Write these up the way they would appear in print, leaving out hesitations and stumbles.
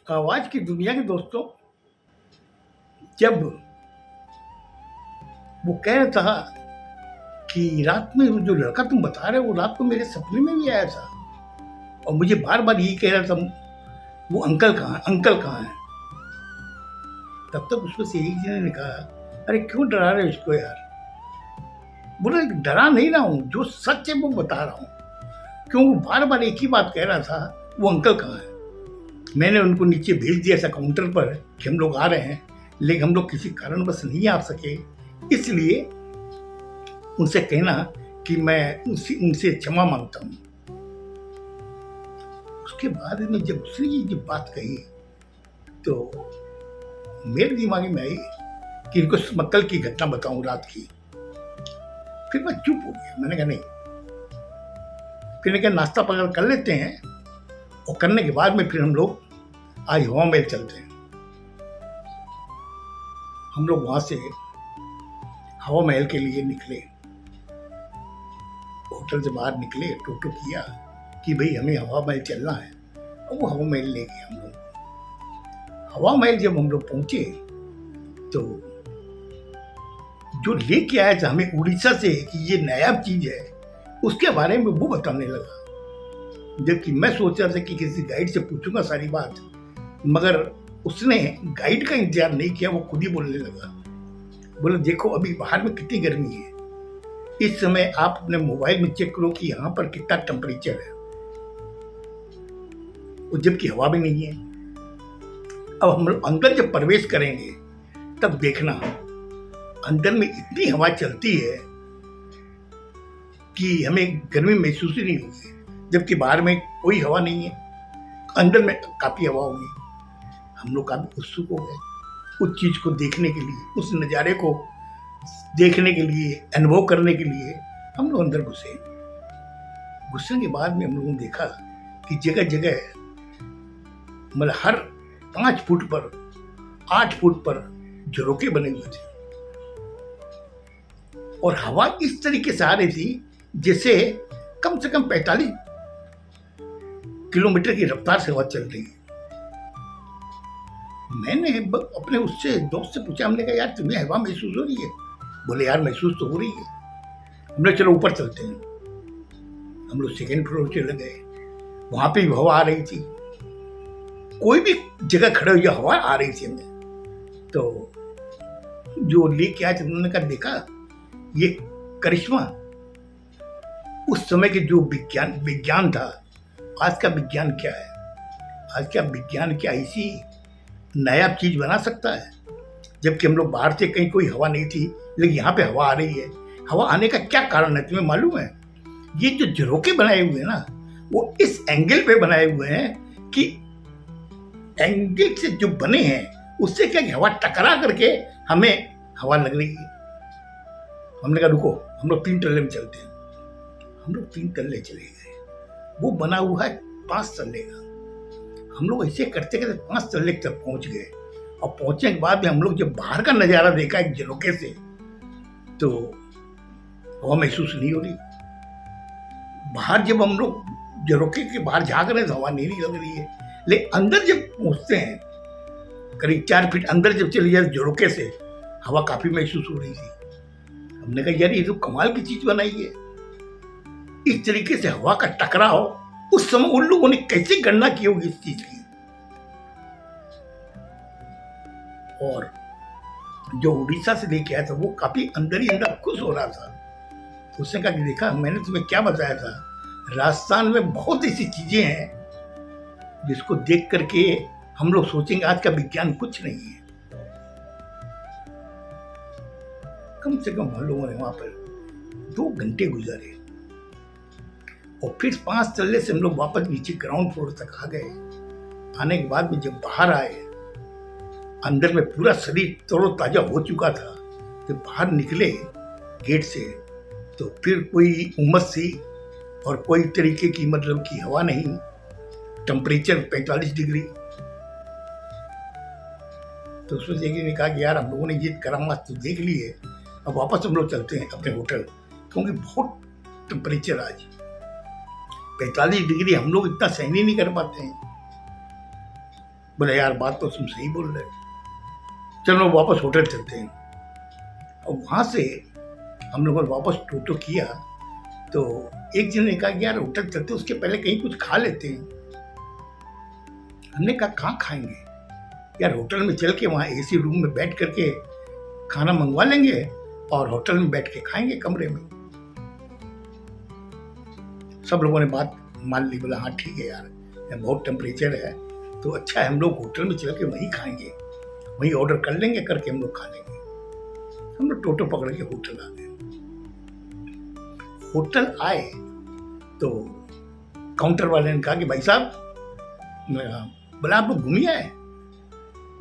आवाज की दुनिया के दोस्तों, जब वो कह रहा था कि रात में वो जो लड़का तुम बता रहे हो वो रात को मेरे सपने में भी आया था और मुझे बार बार यही कह रहा था वो अंकल कहाँ है, अंकल कहाँ है। तब तक उसमें से एक जने ने कहा, अरे क्यों डरा रहे हो इसको यार। बोला डरा नहीं रहा हूँ, जो सच है वो बता रहा हूँ। क्यों वो बार बार एक ही बात कह रहा था, वो अंकल कहाँ है। मैंने उनको नीचे भेज दिया था काउंटर पर कि हम लोग आ रहे हैं, लेकिन हम लोग किसी कारणवश नहीं आ सके, इसलिए उनसे कहना कि मैं उनसे क्षमा मांगता हूँ। उसके बाद में जब उसने ये बात कही तो मेरे दिमाग में आई कि इनको समक्कल की घटना बताऊं रात की। फिर मैं चुप हो गया, मैंने कहा नहीं। फिर मैंने कहा नाश्ता पकड़ कर लेते हैं और करने के बाद में फिर हम लोग आज हवा महल चलते हैं। हम लोग वहां से हवा महल के लिए निकले, होटल से बाहर निकले, टोटो किया कि भाई हमें हवा महल चलना है और वो हवा महल ले गए हम लोग। हवा महल जब हम लोग पहुंचे तो जो लेके आया था हमें उड़ीसा से कि ये नायाब चीज है, उसके बारे में वो बताने लगा। जबकि मैं सोच रहा था कि किसी गाइड से पूछूंगा सारी बात, मगर उसने गाइड का इंतजार नहीं किया, वो खुद ही बोलने लगा। बोला देखो अभी बाहर में कितनी गर्मी है, इस समय आप अपने मोबाइल में चेक करो कि यहाँ पर कितना टेम्परेचर है, और जबकि हवा भी नहीं है। अब हम लोग अंदर जब प्रवेश करेंगे तब देखना अंदर में इतनी हवा चलती है कि हमें गर्मी महसूस ही नहीं होगी, जबकि बाहर में कोई हवा नहीं है, अंदर में काफी हवा होगी। हम लोग काफी उत्सुक हो गए उस चीज को देखने के लिए, उस नज़ारे को देखने के लिए, अनुभव करने के लिए हम लोग अंदर घुसे। घुसने के बाद में हम लोगों ने देखा कि जगह जगह मतलब हर 5 फुट पर 8 फुट पर झरोके बने हुए थे और हवा इस तरीके से आ रही थी जैसे कम से कम 45 किलोमीटर की रफ्तार से हवा चल रही है। मैंने अपने उससे दोस्त से पूछा, हमने कहा यार तुम्हें हवा महसूस हो रही है? बोले यार महसूस तो हो रही है। हमने चलो ऊपर चलते हैं। हम लोग 2nd फ्लोर चले गए, वहां पे भी हवा आ रही थी, कोई भी जगह खड़े हुए हवा आ रही थी हमें। तो जो लेके आए थे उन्होंने कहा देखा ये करिश्मा, उस समय के जो विज्ञान था, आज का विज्ञान क्या है? आज का विज्ञान क्या इसी नायाब चीज बना सकता है? जबकि हम लोग बाहर से कहीं कोई हवा नहीं थी, लेकिन यहाँ पे हवा आ रही है। हवा आने का क्या कारण है तुम्हें मालूम है? ये जो झरोके बनाए हुए हैं ना, वो इस एंगल पे बनाए हुए हैं कि एंगल से जो बने हैं उससे क्या हवा टकरा करके हमें हवा लग रही है। हमने कहा रुको, हम लोग 3 तल्ले में चलते हैं। हम लोग 3 तल्ले चले गए, वो बना हुआ है 5 तल्ले का। हम लोग ऐसे करते करते 5 तल्ले तक पहुंच गए और पहुंचने के बाद में हम लोग जब बाहर का नजारा देखा एक झरोके से, तो हवा महसूस नहीं हो रही। बाहर जब हम लोग झरोके के बाहर झांक रहे हैं तो हवा नहीं लग रही है, लेकिन अंदर जब पहुंचते हैं करीब 4 फीट अंदर जब चले जाए झरोके से, हवा काफी महसूस हो रही थी। हमने कहा यार ये तो कमाल की चीज बनाई है, इस तरीके से हवा का टकराव उस समय उन लोगों ने कैसे गणना की होगी इस चीज की। और जो उड़ीसा से लेके आया था वो काफी अंदर ही अंदर खुश हो रहा था। उसने कहा कि देखा मैंने तुम्हें क्या बताया था, राजस्थान में बहुत ऐसी चीजें हैं जिसको देख करके हम लोग सोचेंगे आज का विज्ञान कुछ नहीं है। कम से कम हम लोगों ने वहां पर 2 घंटे गुजारे और फिर 5 तल्ले से हम लोग वापस नीचे ग्राउंड फ्लोर तक आ गए। आने के बाद में जब बाहर आए, अंदर में पूरा शरीर तरोताजा हो चुका था। जब बाहर निकले गेट से तो फिर कोई उमस थी और कोई तरीके की मतलब की हवा नहीं, टेम्परेचर 45 डिग्री। तो उसमें से ने कहा कि यार हम लोगों ने ये करामात तो देख ली है, अब वापस हम लोग चलते हैं अपने होटल, क्योंकि बहुत टेम्परेचर आज 45 डिग्री हम लोग इतना सहन ही नहीं कर पाते हैं। बोले यार बात तो तुम सही बोल रहे हो, चलो वापस होटल चलते हैं। और वहाँ से हम लोगों ने वापस टोटो किया तो एक जन ने कहा कि यार होटल चलते उसके पहले कहीं कुछ खा लेते हैं। हमने कहा कहाँ खाएंगे यार, होटल में चल के वहाँ एसी रूम में बैठ करके खाना मंगवा लेंगे और होटल में बैठ के खाएंगे कमरे में। सब लोगों ने बात मान ली, बोला हाँ ठीक है यार, बहुत टेम्परेचर है तो अच्छा है हम लोग होटल में चल के वहीं खाएंगे, वहीं ऑर्डर कर लेंगे करके हम लोग खा लेंगे। हम लोग टोटो पकड़ के होटल आ गए। होटल आए तो काउंटर वाले ने कहा कि भाई साहब, मैं बोला आप लोग घूम आए?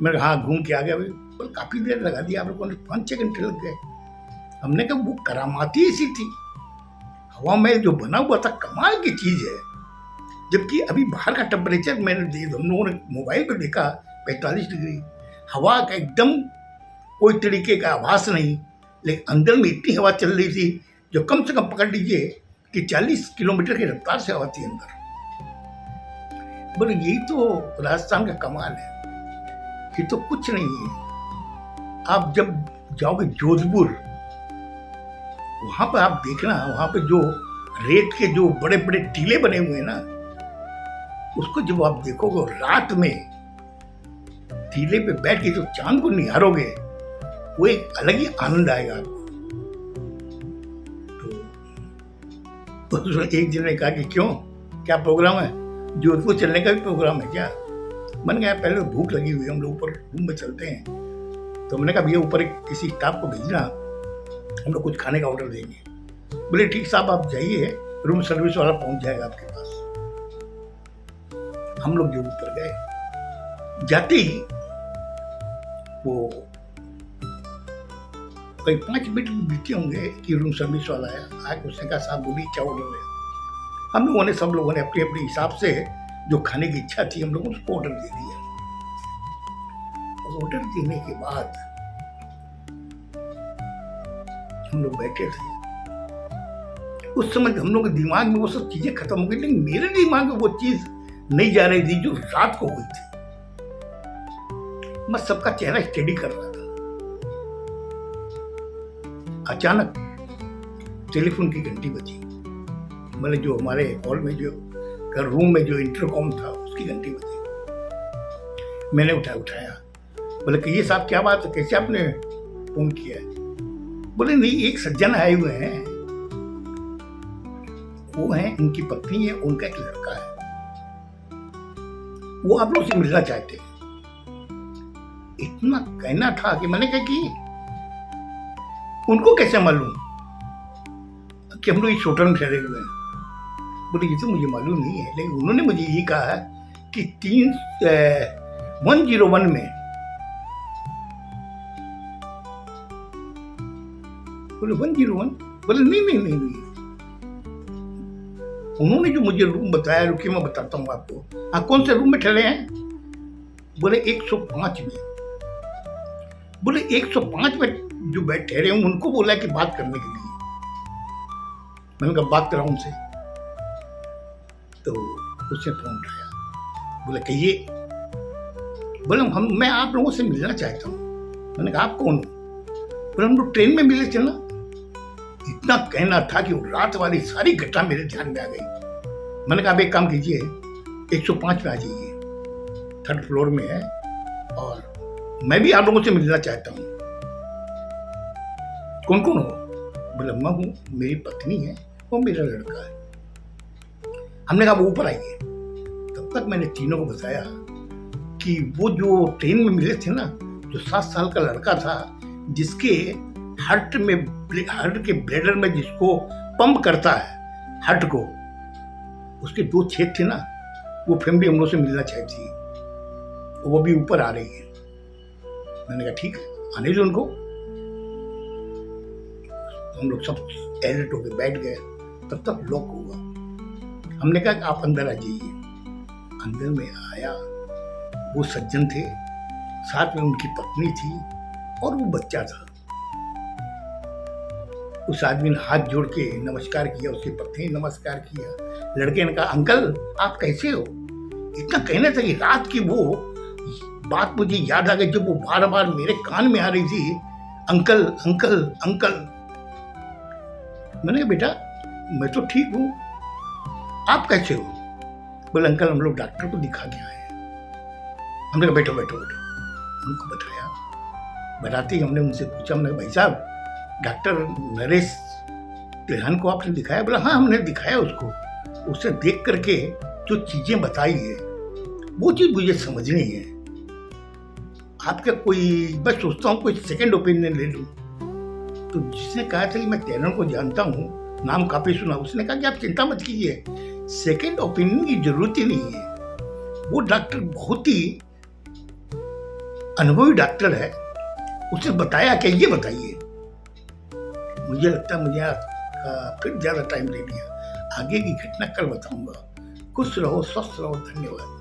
मैंने हाँ घूम के आ गया। बोले काफ़ी देर लगा दिया आप लोगों ने, 5-6 घंटे लग गए। हमने कहा वो करामाती ऐसी थी, हवा में जो बना हुआ था कमाल की चीज़ है। जबकि अभी बाहर का टेम्परेचर मैंने हम लोगों ने मोबाइल पर देखा 45 डिग्री, हवा का एकदम कोई तरीके का आभास नहीं, लेकिन अंदर में इतनी हवा चल रही थी जो कम से कम पकड़ लीजिए कि 40 किलोमीटर की रफ्तार से हवा थी अंदर। बोले यही तो राजस्थान का कमाल है, ये तो कुछ नहीं है। आप जब जाओगे जोधपुर, वहां पर आप देखना, वहां पे जो रेत के जो बड़े बड़े टीले बने हुए हैं ना, उसको जब आप देखोगे रात में टीले पे बैठ के जो चांद को निहारोगे, वो एक अलग ही आनंद आएगा आपको। तो एक जन ने कहा कि क्यों, क्या प्रोग्राम है, जोधपुर चलने का भी प्रोग्राम है क्या? मन गया पहले तो भूख लगी हुई, हम लोग ऊपर रूम में चलते हैं। तो मैंने कहा भैया ऊपर किसी स्टाफ को भेजना, हम लोग कुछ खाने का ऑर्डर देंगे। बोले ठीक साहब आप जाइए, रूम सर्विस वाला पहुंच जाएगा आपके पास। हम लोग जो ऊपर गए, जाते ही वो कई 5 मिनट बीते होंगे कि रूम सर्विस वाला आया। आके उसने कहा साहब बोलिए क्या ऑर्डर है। हम लोगों ने सब लोगों ने अपने अपने हिसाब से जो खाने की इच्छा थी हम लोगों ने उसको ऑर्डर दे दिया। ऑर्डर देने के बाद हम लोग बैठे थे। उस समय हम लोग के दिमाग में वो सब चीजें खत्म हो गई, लेकिन मेरे दिमाग में वो चीज नहीं जा रही थी जो रात को हुई थी। मैं सबका चेहरा स्टडी कर रहा था। अचानक टेलीफोन की घंटी बजी। मतलब जो हमारे हॉल में जो रूम में जो इंटरकॉम था उसकी घंटी बजी। मैंने उठाया। बोले कि ये साहब क्या बात है, कैसे आपने फोन किया है? बोले नहीं, एक सज्जन आए हुए हैं, वो हैं, उनकी पत्नी है, उनका एक लड़का है, वो आप लोग से मिलना चाहते हैं। इतना कहना था कि मैंने कहा कि उनको कैसे मालूम कि हम लोग इस होटल में ठहरे हुए हैं? बोले ये तो मुझे मालूम नहीं है, लेकिन उन्होंने मुझे ये कहा कि 101 में। बोले 101? बोले नहीं। उन्होंने जो मुझे रूम बताया, रुकिए मैं बताता हूँ आपको। हाँ कौन से रूम में ठहरे हैं? बोले 105 में। बोले 105 में जो बैठ ठहरे हैं उनको बोला कि बात करने के लिए। मैंने कहा बात कराऊं उनसे? तो उसने फोन उठाया। बोले कहिए। बोले मैं आप लोगों से मिलना चाहता हूँ। मैंने कहा आप कौन हो? बोले हम लोग ट्रेन में मिले थे ना। इतना कहना था कि रात वाली सारी घटना मेरे ध्यान में आ गई। मैंने कहा आप एक काम कीजिए, 105 में आ जाइए, 3rd फ्लोर में है, और मैं भी आप लोगों से मिलना चाहता हूँ। कौन कौन हो? बोले मैं हूँ, मेरी पत्नी है और मेरा लड़का है। हमने कहा वो ऊपर आइए। तब तक मैंने तीनों को बताया कि वो जो ट्रेन में मिले थे ना, जो 7 साल का लड़का था जिसके हार्ट के ब्लैडर में जिसको पंप करता है हार्ट को, उसके 2 छेद थे ना, वो फैमिली हम लोग से मिलना चाहती है, वो भी ऊपर आ रही है। मैंने कहा ठीक है, आने दो उनको। हम लोग सब अलर्ट होकर बैठ गए। तब तक लॉक हुआ। हमने कहा कि आप अंदर आ जाइए। अंदर में आया, वो सज्जन थे, साथ में उनकी पत्नी थी और वो बच्चा था। उस आदमी ने हाथ जोड़ के नमस्कार किया, उसकी पत्नी ने नमस्कार किया। लड़के ने कहा अंकल आप कैसे हो? इतना कहना था कि रात की वो बात मुझे याद आ गई जब वो बार बार मेरे कान में आ रही थी, अंकल अंकल अंकल। मैंने कहा बेटा मैं तो ठीक हूँ, आप कैसे हो? बोले अंकल हम लोग डॉक्टर को दिखा के आए हैं। हमने कहा बैठो बैठो बैठो। उनको बताया, बताते ही हमने उनसे पूछा, हमने कहा भाई साहब डॉक्टर नरेश तिलहन को आपने दिखाया? बोला हाँ हमने दिखाया उसको। उसे देख करके जो चीजें बताई है वो चीज मुझे समझनी है। आपका कोई, मैं सोचता हूँ कोई सेकंड ओपिनियन ले लूँ। तो जिसने कहा था कि मैं तिलहन को जानता हूँ, नाम काफी सुना, उसने कहा कि आप चिंता मत कीजिए, सेकंड ओपिनियन की जरूरत ही नहीं है। वो डॉक्टर बहुत ही अनुभवी डॉक्टर है, उसने बताया क्या ये बताइए। मुझे लगता है मुझे आपका फिर ज्यादा टाइम ले लिया, आगे की घटना कल बताऊंगा। खुश रहो, स्वस्थ रहो, धन्यवाद।